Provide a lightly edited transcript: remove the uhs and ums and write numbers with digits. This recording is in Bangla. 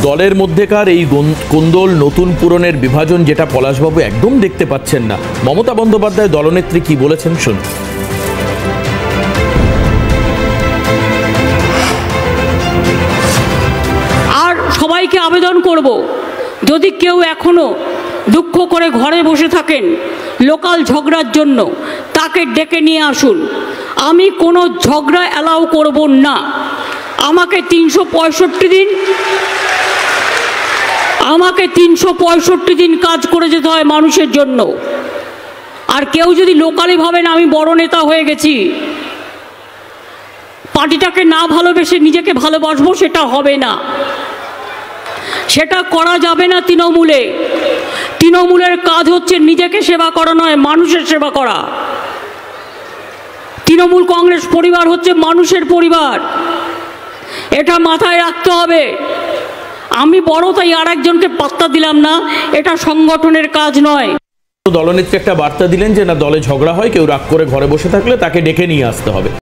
দলের মধ্যেকার এই কোন্দল নতুন পুরনের বিভাজন যেটা পলাশবাবু একদম দেখতে পাচ্ছেন না। মমতা বন্দ্যোপাধ্যায় দলনেত্রী কি বলেছেন শুনুন। আর সবাইকে আবেদন করব, যদি কেউ এখনো দুঃখ করে ঘরে বসে থাকেন লোকাল ঝগড়ার জন্য, তাকে ডেকে নিয়ে আসুন। আমি কোনো ঝগড়া অ্যালাউ করব না। আমাকে 365 দিন কাজ করে যেতে হয় মানুষের জন্য। আর কেউ যদি লোকালি ভাবেন আমি বড় নেতা হয়ে গেছি, পার্টিটাকে না ভালোবেসে নিজেকে ভালোবাসবো, সেটা হবে না, সেটা করা যাবে না। তৃণমূলের কাজ হচ্ছে নিজেকে সেবা করা নয়, মানুষের সেবা করা। তৃণমূল কংগ্রেস পরিবার হচ্ছে মানুষের পরিবার, এটা মাথায় রাখতে হবে। আমি বড় তাই আর একজনকে পাত্তা দিলাম না, এটা সংগঠনের কাজ নয়। দলনেত্রী একটা বার্তা দিলেন যে না, দলে ঝগড়া হয়, কেউ রাগ করে ঘরে বসে থাকলে তাকে ডেকে নিয়ে আসতে হবে।